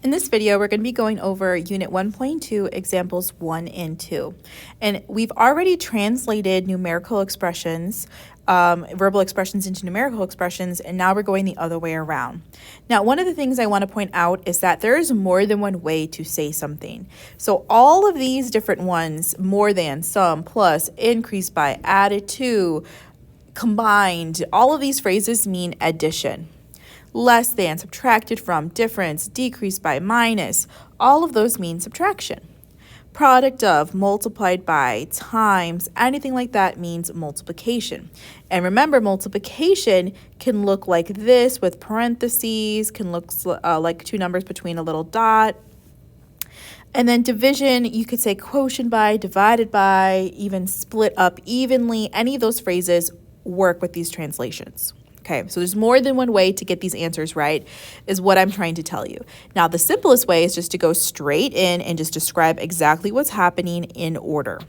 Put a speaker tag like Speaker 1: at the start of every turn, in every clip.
Speaker 1: In this video, we're going to be going over Unit 1.2, Examples 1 and 2. And we've already translated numerical expressions, verbal expressions into numerical expressions, and now we're going the other way around. Now, one of the things I want to point out is that there is more than one way to say something. So all of these different ones, more than, some, plus, increased by, added to, combined, all of these phrases mean addition. Less than, subtracted from, difference, decreased by, minus, all of those mean subtraction. Product of, multiplied by, times, anything like that means multiplication. And remember, multiplication can look like this with parentheses, can look like two numbers between a little dot. And then division, you could say quotient by, divided by, even split up evenly. Any of those phrases work with these translations. Okay, so there's more than one way to get these answers right, is what I'm trying to tell you. Now, the simplest way is just to go straight in and just describe exactly what's happening in order.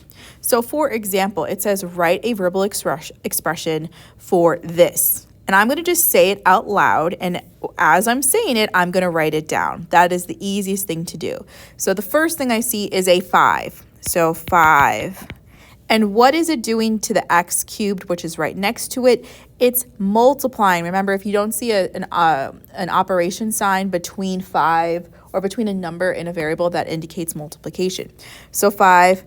Speaker 1: So, for example, it says write a verbal expression for this. And I'm going to just say it out loud, and as I'm saying it, I'm going to write it down. That is the easiest thing to do. So, the first thing I see is a 5. So, 5. And what is it doing to the x cubed, which is right next to it? It's multiplying. Remember, if you don't see an operation sign between 5 or between a number and a variable, that indicates multiplication. So 5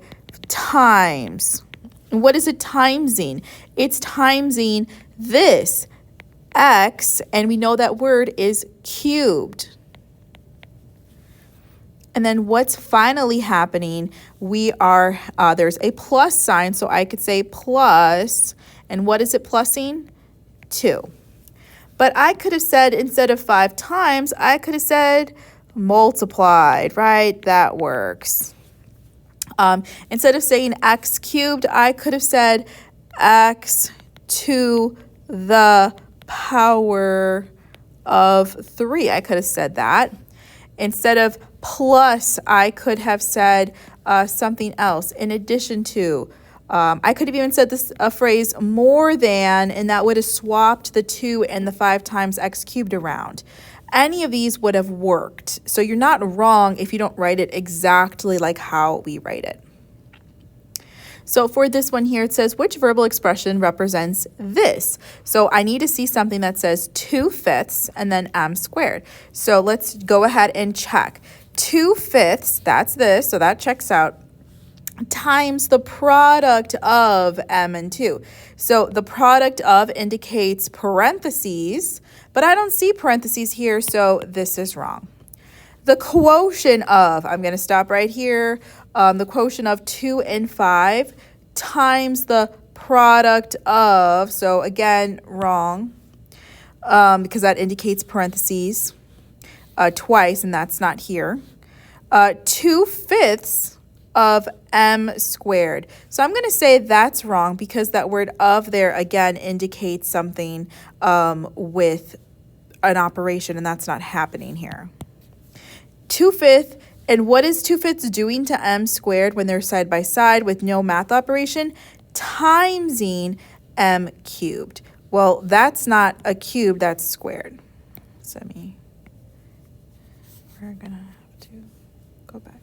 Speaker 1: times. And what is it timesing? It's timesing this x, and we know that word is cubed. And then what's finally happening, we are, there's a plus sign, so I could say plus, and what is it plussing? 2. But I could have said, instead of 5 times, I could have said multiplied, right? That works. Instead of saying x cubed, I could have said x to the power of 3. I could have said that. Instead of plus, I could have said something else in addition to. I could have even said a phrase more than, and that would have swapped the 2 and the 5 times x cubed around. Any of these would have worked. So you're not wrong if you don't write it exactly like how we write it. So for this one here, it says, which verbal expression represents this? So I need to see something that says 2/5 and then m squared. So let's go ahead and check. 2/5, that's this, so that checks out, times the product of m and 2. So the product of indicates parentheses, but I don't see parentheses here, so this is wrong. The quotient of, I'm going to stop right here, the quotient of 2 and 5 times the product of, so again, wrong, because that indicates parentheses twice, and that's not here. 2/5 of m squared. So I'm going to say that's wrong because that word of there, again, indicates something with an operation, and that's not happening here. 2/5, and what is 2/5 doing to m squared when they're side by side with no math operation? Timesing m cubed. Well, that's not a cube, that's squared. So we're gonna have to go back.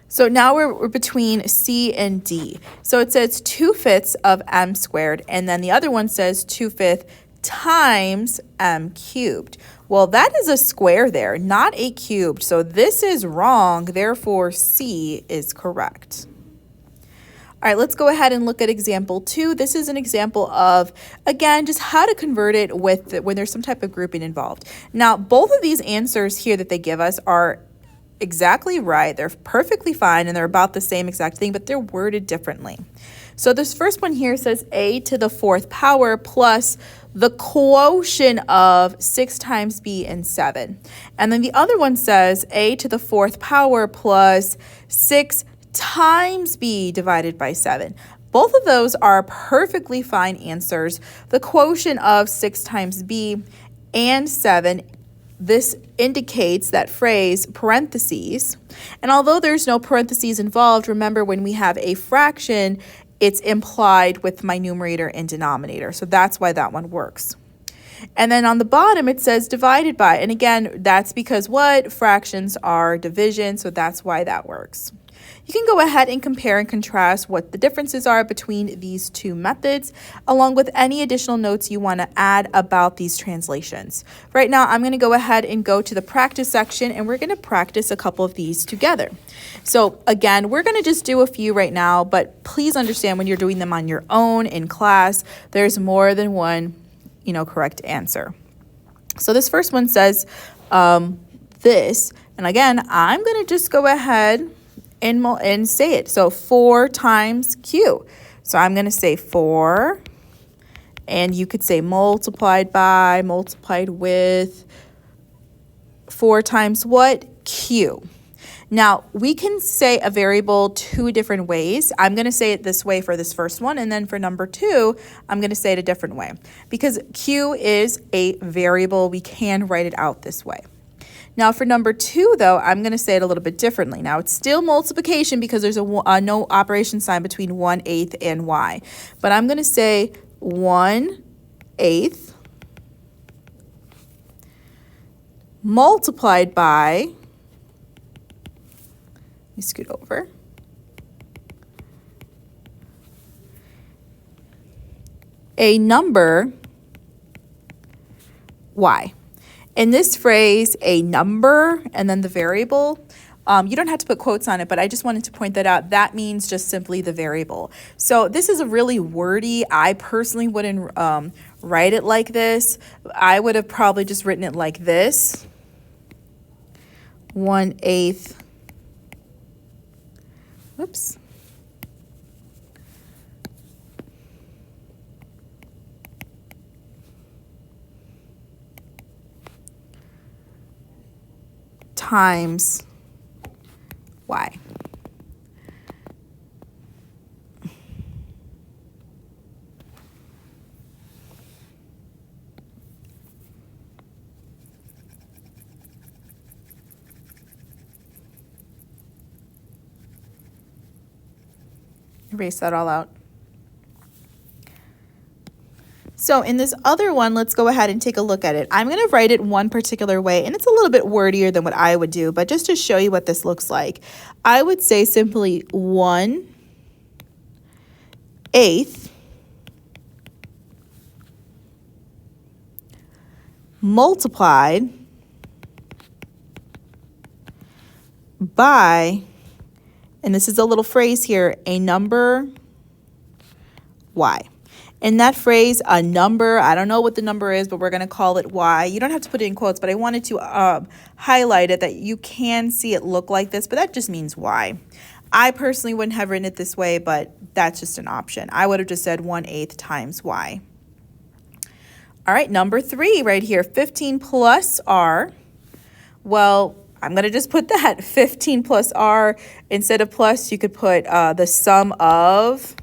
Speaker 1: So now we're between C and D. So it says 2/5 of m squared, and then the other one says 2/5 times m cubed. Well, that is a square there, not a cubed. So this is wrong, therefore C is correct. All right, let's go ahead and look at example 2. This is an example of, again, just how to convert it when there's some type of grouping involved. Now, both of these answers here that they give us are exactly right. They're perfectly fine, and they're about the same exact thing, but they're worded differently. So this first one here says a to the 4th power plus the quotient of 6 times b and 7. And then the other one says a to the 4th power plus 6 times b divided by 7. Both of those are perfectly fine answers. The quotient of 6 times b and 7, this indicates that phrase parentheses. And although there's no parentheses involved, remember when we have a fraction, it's implied with my numerator and denominator. So that's why that one works. And then on the bottom, it says divided by. And again, that's because what? Fractions are division, so that's why that works. You can go ahead and compare and contrast what the differences are between these two methods, along with any additional notes you want to add about these translations. Right now, I'm going to go ahead and go to the practice section, and we're going to practice a couple of these together. So again, we're going to just do a few right now, but please understand when you're doing them on your own in class, there's more than one, correct answer. So this first one says this, and again, I'm going to just go ahead and say it. So 4 times Q. So I'm going to say 4, and you could say multiplied by, multiplied with 4 times what? Q. Now, we can say a variable 2 different ways. I'm going to say it this way for this first one, and then for number 2, I'm going to say it a different way. Because Q is a variable, we can write it out this way. Now, for number 2, though, I'm going to say it a little bit differently. Now, it's still multiplication because there's a no operation sign between 1/8 and y. But I'm going to say 1/8 multiplied by, let me scoot over, a number y. In this phrase, a number and then the variable, you don't have to put quotes on it, but I just wanted to point that out. That means just simply the variable. So this is a really wordy. I personally wouldn't write it like this. I would have probably just written it like this. 1/8. Whoops. Times y. Erase that all out. So in this other one, let's go ahead and take a look at it. I'm going to write it one particular way, and it's a little bit wordier than what I would do, but just to show you what this looks like, I would say simply 1/8 multiplied by, and this is a little phrase here, a number y. In that phrase, a number, I don't know what the number is, but we're going to call it y. You don't have to put it in quotes, but I wanted to highlight it that you can see it look like this, but that just means y. I personally wouldn't have written it this way, but that's just an option. I would have just said 1/8 times y. All right, number 3 right here, 15 plus r. Well, I'm going to just put that, 15 plus r. Instead of plus, you could put the sum of.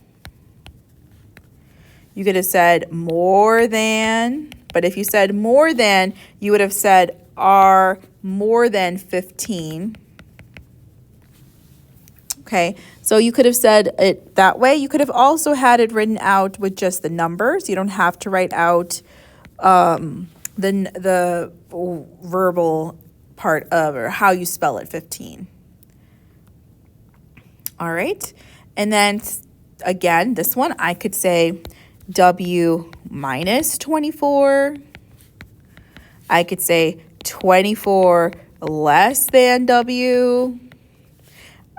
Speaker 1: You could have said more than, but if you said more than, you would have said r more than 15. Okay, so you could have said it that way. You could have also had it written out with just the numbers. You don't have to write out the verbal part of, or how you spell it, 15. All right, and then again, this one, I could say W minus 24. I could say 24 less than W.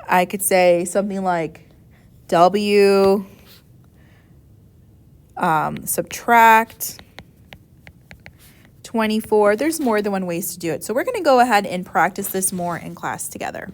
Speaker 1: I could say something like W subtract 24. There's more than one ways to do it. So we're going to go ahead and practice this more in class together.